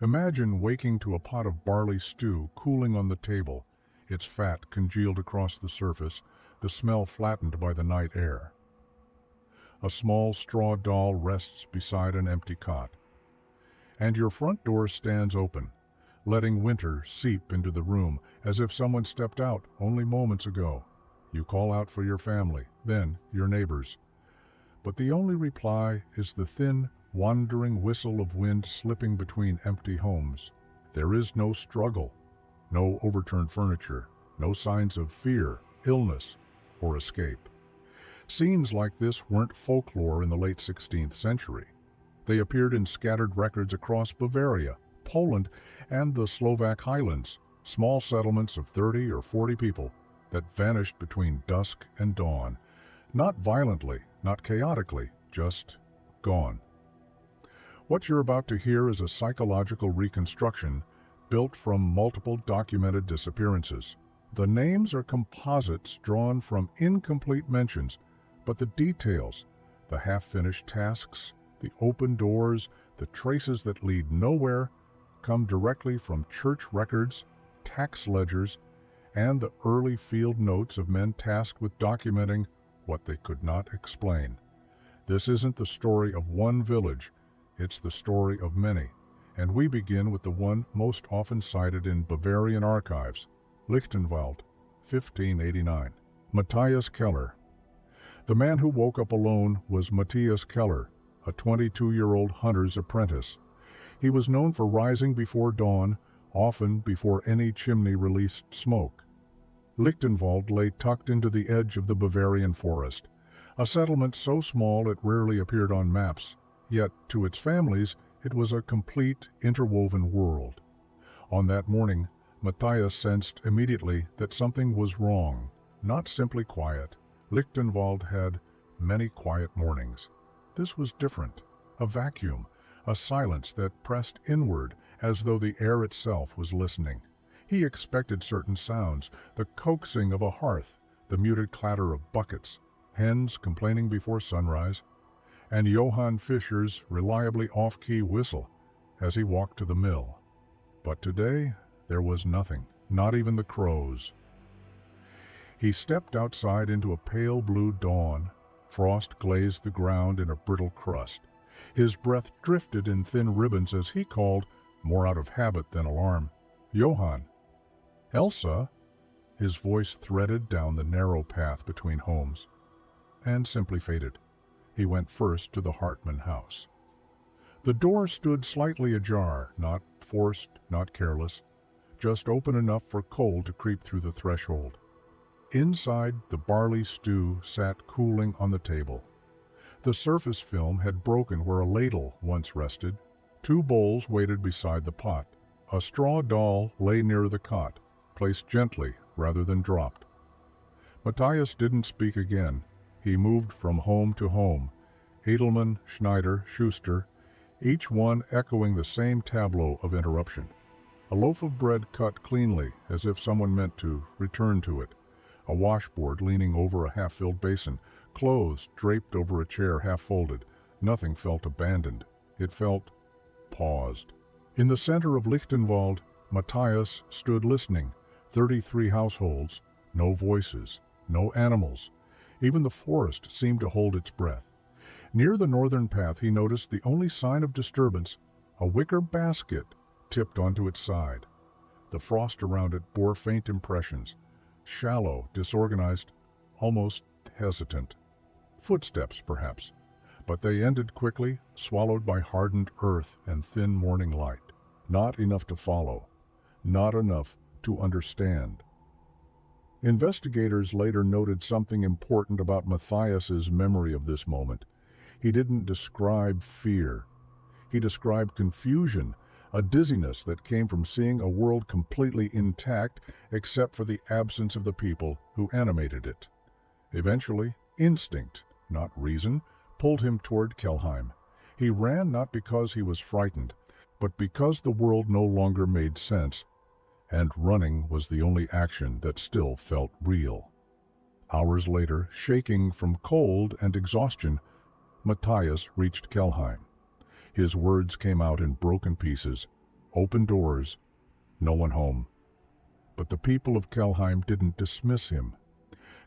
Imagine waking to a pot of barley stew cooling on the table, its fat congealed across the surface, the smell flattened by the night air. A small straw doll rests beside an empty cot, and your front door stands open, letting winter seep into the room as if someone stepped out only moments ago. You call out for your family, then your neighbors. But the only reply is the thin, wandering whistle of wind slipping between empty homes. There is no struggle, no overturned furniture, no signs of fear, illness, or escape. Scenes like this weren't folklore in the late 16th century. They appeared in scattered records across Bavaria, Poland, and the Slovak Highlands, small settlements of 30 or 40 people that vanished between dusk and dawn. Not violently, not chaotically, just gone. What you're about to hear is a psychological reconstruction built from multiple documented disappearances. The names are composites drawn from incomplete mentions, but the details, the half-finished tasks, the open doors, the traces that lead nowhere, come directly from church records, tax ledgers, and the early field notes of men tasked with documenting what they could not explain. This isn't the story of one village, it's the story of many, and we begin with the one most often cited in Bavarian archives, Lichtenwald, 1589. Matthias Keller. The man who woke up alone was Matthias Keller, a 22-year-old hunter's apprentice. He was known for rising before dawn, often before any chimney released smoke. Lichtenwald lay tucked into the edge of the Bavarian forest, a settlement so small it rarely appeared on maps, yet to its families it was a complete, interwoven world. On that morning, Matthias sensed immediately that something was wrong, not simply quiet. Lichtenwald had many quiet mornings. This was different, a vacuum, a silence that pressed inward as though the air itself was listening. He expected certain sounds, the coaxing of a hearth, the muted clatter of buckets, hens complaining before sunrise, and Johann Fischer's reliably off-key whistle as he walked to the mill. But today, there was nothing, not even the crows. He stepped outside into a pale blue dawn. Frost glazed the ground in a brittle crust. His breath drifted in thin ribbons as he called, more out of habit than alarm, "Johann." "Elsa?" His voice threaded down the narrow path between homes, and simply faded. He went first to the Hartmann house. The door stood slightly ajar, not forced, not careless, just open enough for cold to creep through the threshold. Inside, the barley stew sat cooling on the table. The surface film had broken where a ladle once rested. 2 bowls waited beside the pot. A straw doll lay near the cot, placed gently rather than dropped. Matthias didn't speak again. He moved from home to home, Edelman, Schneider, Schuster, each one echoing the same tableau of interruption. A loaf of bread cut cleanly, as if someone meant to return to it. A washboard leaning over a half-filled basin, clothes draped over a chair half-folded. Nothing felt abandoned. It felt paused. In the center of Lichtenwald, Matthias stood listening. 33 households, no voices, no animals. Even the forest seemed to hold its breath. Near the northern path he noticed the only sign of disturbance, a wicker basket tipped onto its side. The frost around it bore faint impressions, shallow, disorganized, almost hesitant. Footsteps, perhaps, but they ended quickly, swallowed by hardened earth and thin morning light. Not enough to follow, not enough to understand. Investigators later noted something important about Matthias's memory of this moment. He didn't describe fear. He described confusion, a dizziness that came from seeing a world completely intact except for the absence of the people who animated it. Eventually, instinct, not reason, pulled him toward Kelheim. He ran not because he was frightened, but because the world no longer made sense, and running was the only action that still felt real. Hours later, shaking from cold and exhaustion, Matthias reached Kelheim. His words came out in broken pieces. Open doors, no one home. But the people of Kelheim didn't dismiss him.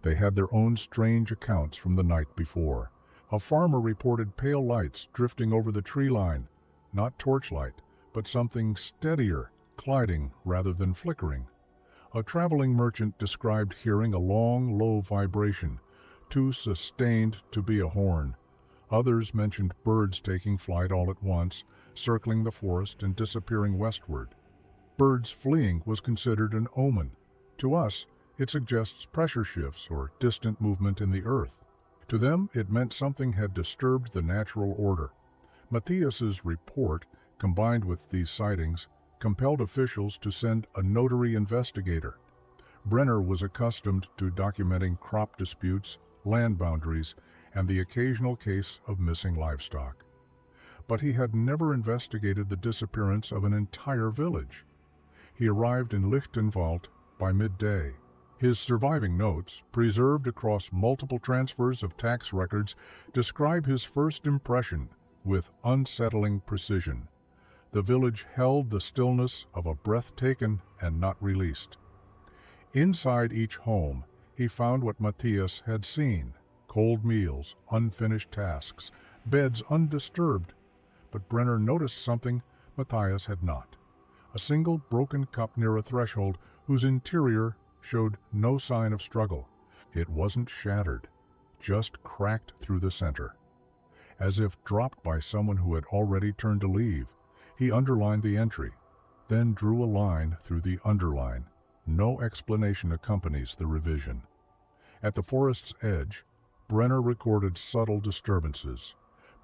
They had their own strange accounts from the night before. A farmer reported pale lights drifting over the tree line, not torchlight, but something steadier, gliding rather than flickering. A traveling merchant described hearing a long, low vibration, too sustained to be a horn. Others mentioned birds taking flight all at once, circling the forest and disappearing westward. Birds fleeing was considered an omen. To us, it suggests pressure shifts or distant movement in the earth. To them, it meant something had disturbed the natural order. Matthias's report, combined with these sightings, compelled officials to send a notary investigator. Brenner was accustomed to documenting crop disputes, land boundaries, and the occasional case of missing livestock. But he had never investigated the disappearance of an entire village. He arrived in Lichtenwald by midday. His surviving notes, preserved across multiple transfers of tax records, describe his first impression with unsettling precision. The village held the stillness of a breath taken and not released. Inside each home, he found what Matthias had seen: cold meals, unfinished tasks, beds undisturbed. But Brenner noticed something Matthias had not: a single broken cup near a threshold whose interior showed no sign of struggle. It wasn't shattered, just cracked through the center. As if dropped by someone who had already turned to leave, he underlined the entry, then drew a line through the underline. No explanation accompanies the revision. At the forest's edge, Brenner recorded subtle disturbances: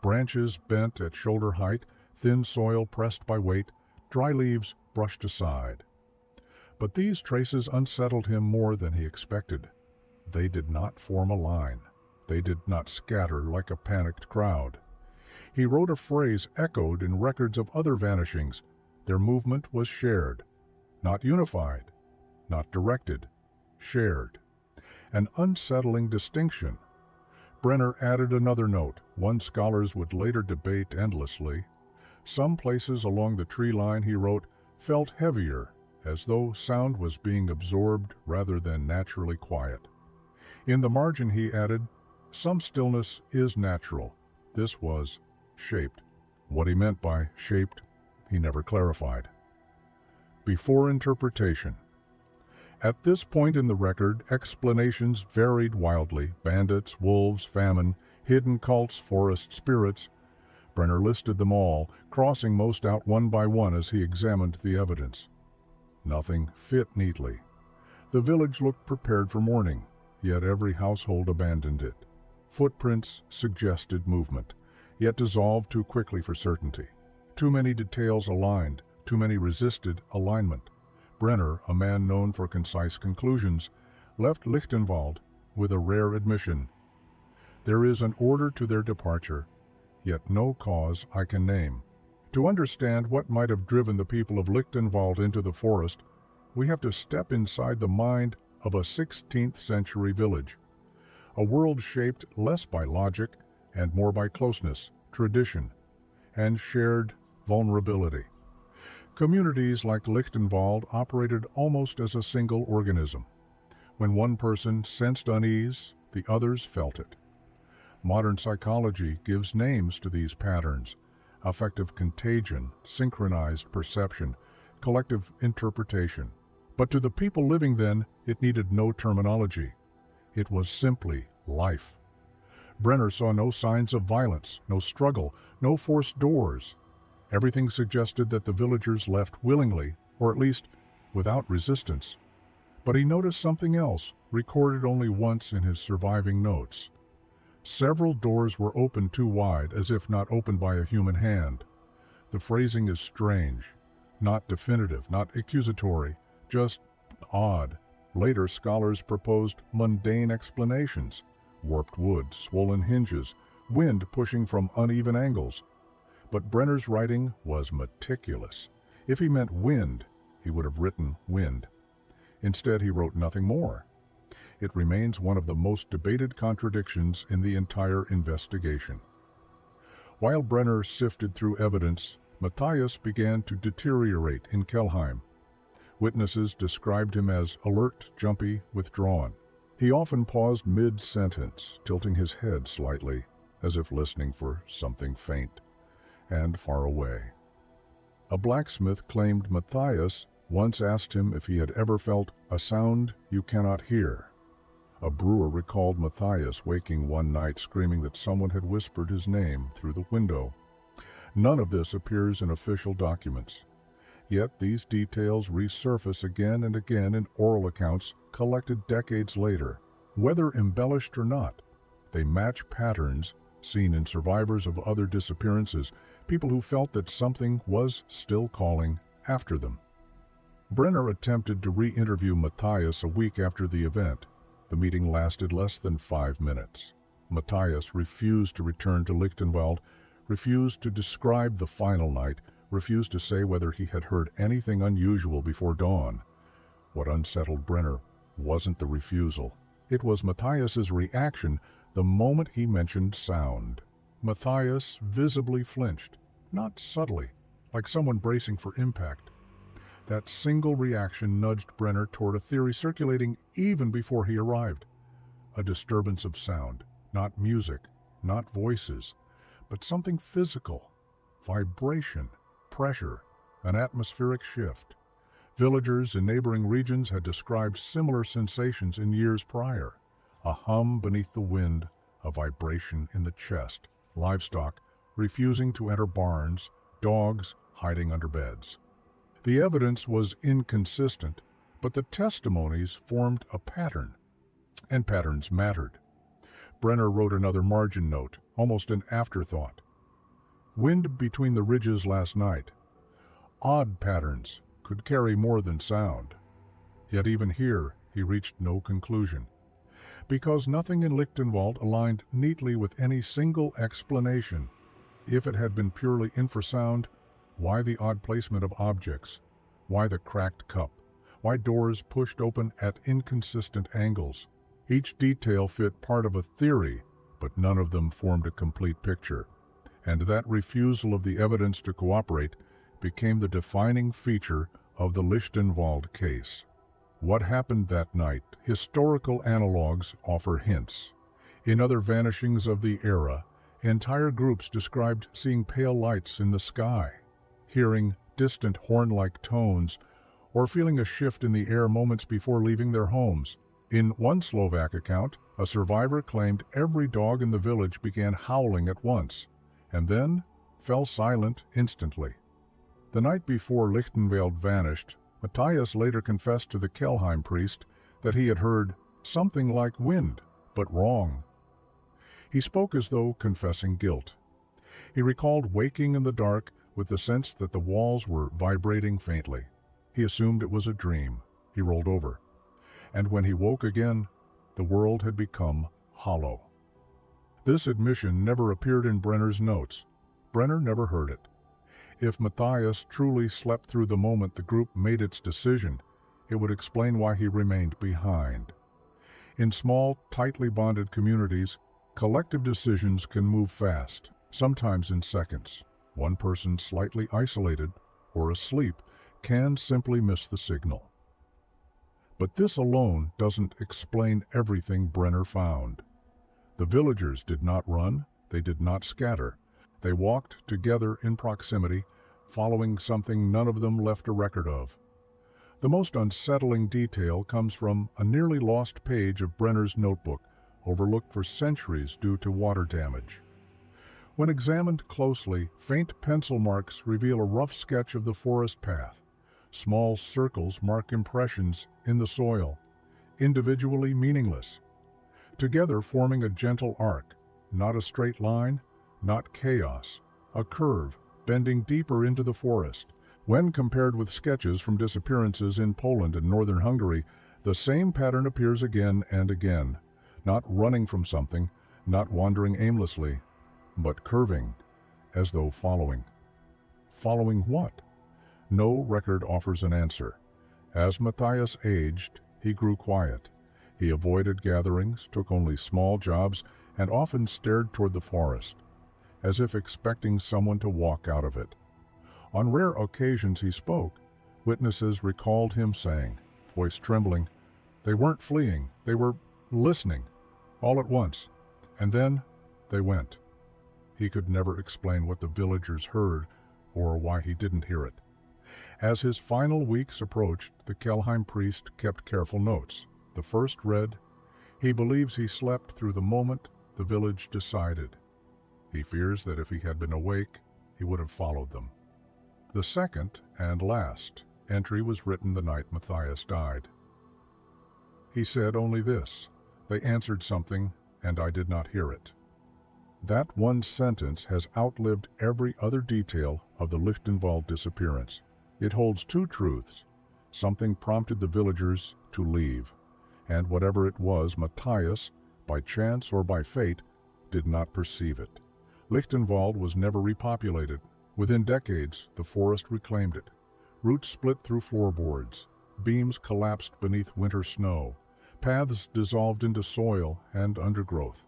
branches bent at shoulder height, thin soil pressed by weight, dry leaves brushed aside. But these traces unsettled him more than he expected. They did not form a line. They did not scatter like a panicked crowd. He wrote a phrase echoed in records of other vanishings. Their movement was shared, not unified, not directed, shared. An unsettling distinction. Brenner added another note, one scholars would later debate endlessly. Some places along the tree line, he wrote, felt heavier, as though sound was being absorbed rather than naturally quiet. In the margin he added, some stillness is natural. This was shaped. What he meant by shaped, he never clarified. Before interpretation. At this point in the record, explanations varied wildly: bandits, wolves, famine, hidden cults, forest spirits. Brenner listed them all, crossing most out one by one as he examined the evidence. Nothing fit neatly. The village looked prepared for mourning, yet every household abandoned it. Footprints suggested movement, yet dissolved too quickly for certainty. Too many details aligned, too many resisted alignment. Brenner, a man known for concise conclusions, left Lichtenwald with a rare admission: there is an order to their departure, yet no cause I can name. To understand what might have driven the people of Lichtenwald into the forest, we have to step inside the mind of a 16th century village, a world shaped less by logic and more by closeness, tradition, and shared vulnerability. Communities like Lichtenwald operated almost as a single organism. When one person sensed unease, the others felt it. Modern psychology gives names to these patterns: affective contagion, synchronized perception, collective interpretation. But to the people living then, it needed no terminology. It was simply life. Brenner saw no signs of violence, no struggle, no forced doors. Everything suggested that the villagers left willingly, or at least without resistance. But he noticed something else, recorded only once in his surviving notes. Several doors were opened too wide, as if not opened by a human hand. The phrasing is strange, not definitive, not accusatory, just odd. Later scholars proposed mundane explanations: warped wood, swollen hinges, wind pushing from uneven angles. But Brenner's writing was meticulous. If he meant wind, he would have written wind. Instead, he wrote nothing more. It remains one of the most debated contradictions in the entire investigation. While Brenner sifted through evidence, Matthias began to deteriorate in Kelheim. Witnesses described him as alert, jumpy, withdrawn. He often paused mid-sentence, tilting his head slightly, as if listening for something faint and far away. A blacksmith claimed Matthias once asked him if he had ever felt a sound you cannot hear. A brewer recalled Matthias waking one night screaming that someone had whispered his name through the window. None of this appears in official documents. Yet these details resurface again and again in oral accounts collected decades later. Whether embellished or not, they match patterns seen in survivors of other disappearances, people who felt that something was still calling after them. Brenner attempted to re-interview Matthias a week after the event. The meeting lasted less than 5 minutes. Matthias refused to return to Lichtenwald, refused to describe the final night, refused to say whether he had heard anything unusual before dawn. What unsettled Brenner wasn't the refusal. It was Matthias's reaction the moment he mentioned sound. Matthias visibly flinched, not subtly, like someone bracing for impact. That single reaction nudged Brenner toward a theory circulating even before he arrived. A disturbance of sound, not music, not voices, but something physical, vibration, pressure, an atmospheric shift. Villagers in neighboring regions had described similar sensations in years prior. A hum beneath the wind, a vibration in the chest, livestock refusing to enter barns, dogs hiding under beds. The evidence was inconsistent, but the testimonies formed a pattern, and patterns mattered. Brenner wrote another margin note, almost an afterthought. Wind between the ridges last night. Odd patterns could carry more than sound. Yet even here he reached no conclusion. Because nothing in Lichtenwald aligned neatly with any single explanation. If it had been purely infrasound, why the odd placement of objects? Why the cracked cup? Why doors pushed open at inconsistent angles? Each detail fit part of a theory, but none of them formed a complete picture. And that refusal of the evidence to cooperate became the defining feature of the Lichtenwald case. What happened that night? Historical analogues offer hints. In other vanishings of the era, entire groups described seeing pale lights in the sky, hearing distant horn-like tones, or feeling a shift in the air moments before leaving their homes. In one Slovak account, a survivor claimed every dog in the village began howling at once, and then fell silent instantly. The night before Lichtenwald vanished, Matthias later confessed to the Kelheim priest that he had heard something like wind, but wrong. He spoke as though confessing guilt. He recalled waking in the dark with the sense that the walls were vibrating faintly. He assumed it was a dream. He rolled over. And when he woke again, the world had become hollow. This admission never appeared in Brenner's notes. Brenner never heard it. If Matthias truly slept through the moment the group made its decision, it would explain why he remained behind. In small, tightly bonded communities, collective decisions can move fast, sometimes in seconds. One person slightly isolated or asleep can simply miss the signal. But this alone doesn't explain everything Brenner found. The villagers did not run, they did not scatter. They walked together in proximity, following something none of them left a record of. The most unsettling detail comes from a nearly lost page of Brenner's notebook, overlooked for centuries due to water damage. When examined closely, faint pencil marks reveal a rough sketch of the forest path. Small circles mark impressions in the soil, individually meaningless, together forming a gentle arc, not a straight line, not chaos, a curve bending deeper into the forest. When compared with sketches from disappearances in Poland and northern Hungary, the same pattern appears again and again, not running from something, not wandering aimlessly, but curving, as though following. Following what? No record offers an answer. As Matthias aged, he grew quiet. He avoided gatherings, took only small jobs, and often stared toward the forest, as if expecting someone to walk out of it. On rare occasions he spoke. Witnesses recalled him saying, voice trembling, they weren't fleeing, they were listening, all at once. And then they went. He could never explain what the villagers heard or why he didn't hear it. As his final weeks approached, the Kelheim priest kept careful notes. The first read, he believes he slept through the moment the village decided. He fears that if he had been awake, he would have followed them. The second and last entry was written the night Matthias died. He said only this, they answered something and I did not hear it. That one sentence has outlived every other detail of the Lichtenwald disappearance. It holds two truths. Something prompted the villagers to leave, and whatever it was, Matthias, by chance or by fate, did not perceive it. Lichtenwald was never repopulated. Within decades, the forest reclaimed it. Roots split through floorboards, beams collapsed beneath winter snow, paths dissolved into soil and undergrowth.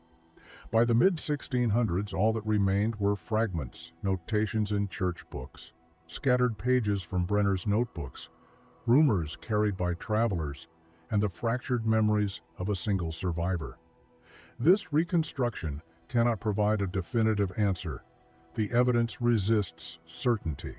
By the mid-1600s, all that remained were fragments, notations in church books, scattered pages from Brenner's notebooks, rumors carried by travelers, and the fractured memories of a single survivor. This reconstruction cannot provide a definitive answer. The evidence resists certainty.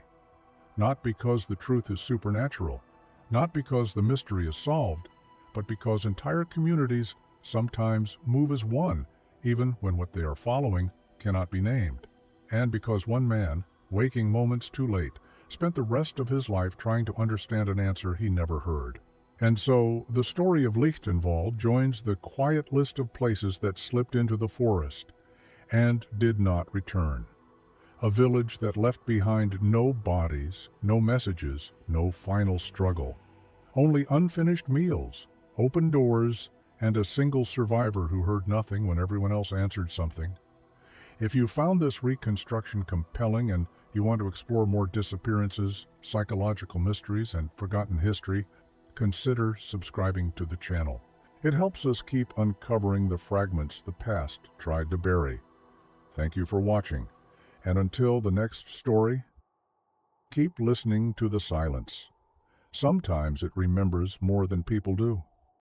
Not because the truth is supernatural, not because the mystery is solved, but because entire communities sometimes move as one, even when what they are following cannot be named. And because one man, waking moments too late, spent the rest of his life trying to understand an answer he never heard. And so, the story of Lichtenwald joins the quiet list of places that slipped into the forest and did not return. A village that left behind no bodies, no messages, no final struggle. Only unfinished meals, open doors, and a single survivor who heard nothing when everyone else answered something. If you found this reconstruction compelling and you want to explore more disappearances, psychological mysteries, and forgotten history, consider subscribing to the channel. It helps us keep uncovering the fragments the past tried to bury. Thank you for watching, and until the next story, keep listening to the silence. Sometimes it remembers more than people do.